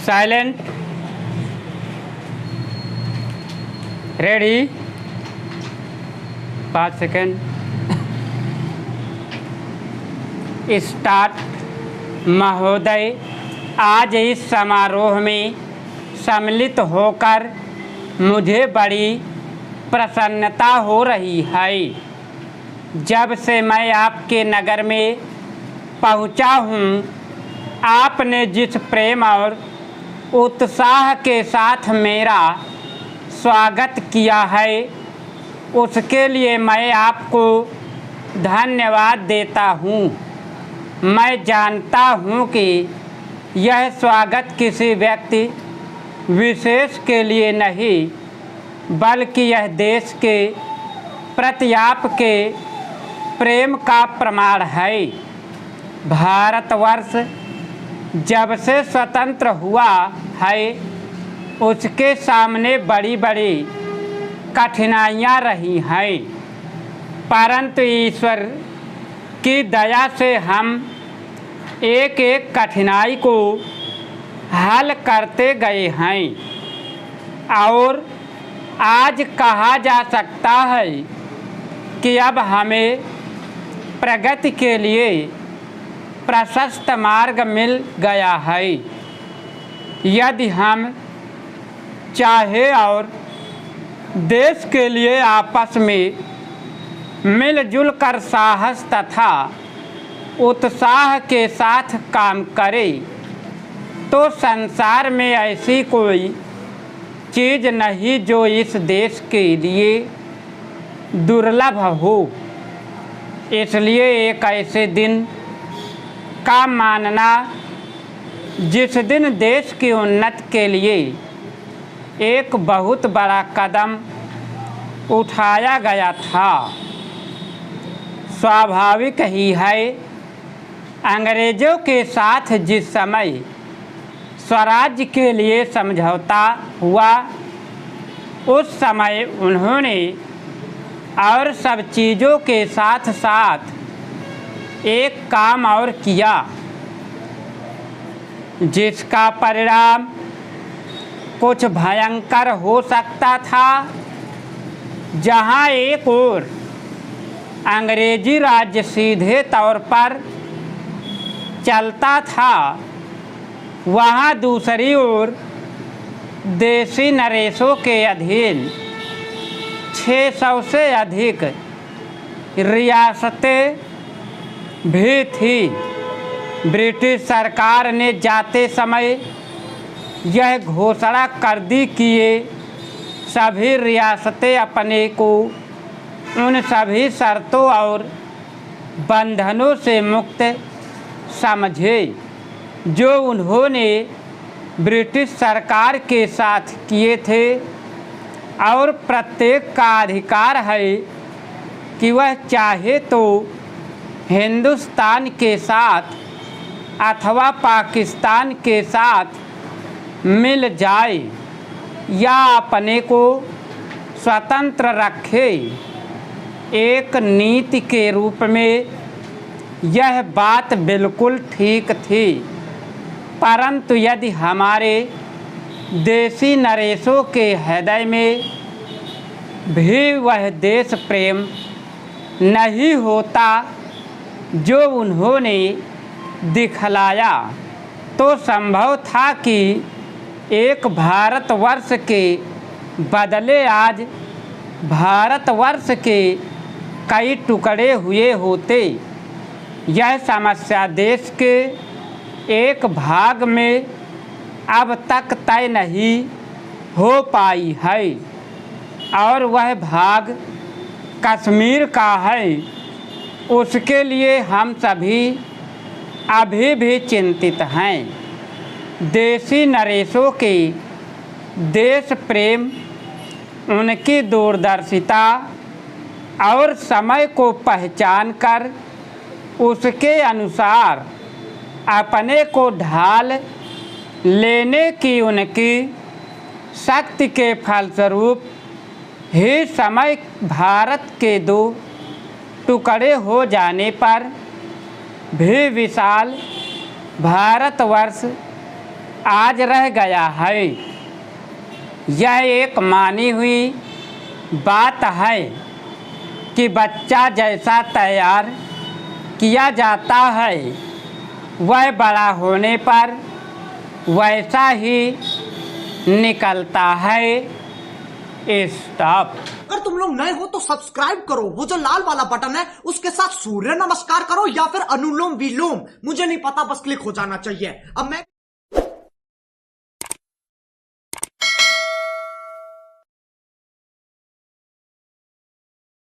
Silent, ready, 5 second, start. महोदय, आज इस समारोह में सम्मिलित होकर मुझे बड़ी प्रसन्नता हो रही है। जब से मैं आपके नगर में पहुंचा हूं, आपने जिस प्रेम और उत्साह के साथ मेरा स्वागत किया है, उसके लिए मैं आपको धन्यवाद देता हूं। मैं जानता हूं कि यह स्वागत किसी व्यक्ति विशेष के लिए नहीं, बल्कि यह देश के प्रति आपके प्रेम का प्रमाण है। भारतवर्ष जब से स्वतंत्र हुआ है, उसके सामने बड़ी बड़ी कठिनाइयाँ रही हैं, परंतु ईश्वर की दया से हम एक एक कठिनाई को हल करते गए हैं और आज कहा जा सकता है कि अब हमें प्रगति के लिए प्रशस्त मार्ग मिल गया है। यदि हम चाहे और देश के लिए आपस में मिलजुल कर साहस तथा उत्साह के साथ काम करें, तो संसार में ऐसी कोई चीज़ नहीं जो इस देश के लिए दुर्लभ हो। इसलिए एक ऐसे दिन का मानना जिस दिन देश की उन्नति के लिए एक बहुत बड़ा कदम उठाया गया था, स्वाभाविक ही है। अंग्रेज़ों के साथ जिस समय स्वराज्य के लिए समझौता हुआ, उस समय उन्होंने और सब चीज़ों के साथ साथ एक काम और किया, जिसका परिणाम कुछ भयंकर हो सकता था। जहां एक ओर अंग्रेजी राज्य सीधे तौर पर चलता था, वहां दूसरी ओर देशी नरेशों के अधीन 600 से अधिक रियासतें भी थी। ब्रिटिश सरकार ने जाते समय यह घोषणा कर दी कि ये सभी रियासतें अपने को उन सभी शर्तों और बंधनों से मुक्त समझे जो उन्होंने ब्रिटिश सरकार के साथ किए थे, और प्रत्येक का अधिकार है कि वह चाहे तो हिंदुस्तान के साथ अथवा पाकिस्तान के साथ मिल जाए या अपने को स्वतंत्र रखे। एक नीति के रूप में यह बात बिल्कुल ठीक थी, परंतु यदि हमारे देशी नरेशों के हृदय में भी वह देश प्रेम नहीं होता जो उन्होंने दिखलाया, तो संभव था कि एक भारतवर्ष के बदले आज भारतवर्ष के कई टुकड़े हुए होते। यह समस्या देश के एक भाग में अब तक तय नहीं हो पाई है, और वह भाग कश्मीर का है। उसके लिए हम सभी अभी भी चिंतित हैं। देशी नरेशों के देश प्रेम, उनकी दूरदर्शिता और समय को पहचान कर उसके अनुसार अपने को ढाल लेने की उनकी शक्ति के फलस्वरूप ही समय भारत के 2 टुकड़े हो जाने पर भी विशाल भारतवर्ष आज रह गया है। यह एक मानी हुई बात है कि बच्चा जैसा तैयार किया जाता है वह बड़ा होने पर वैसा ही निकलता है। स्टॉप। अगर तुम लोग नए हो तो सब्सक्राइब करो, वो जो लाल वाला बटन है उसके साथ सूर्य नमस्कार करो या फिर अनुलोम विलोम, मुझे नहीं पता, बस क्लिक हो जाना चाहिए। अब मैं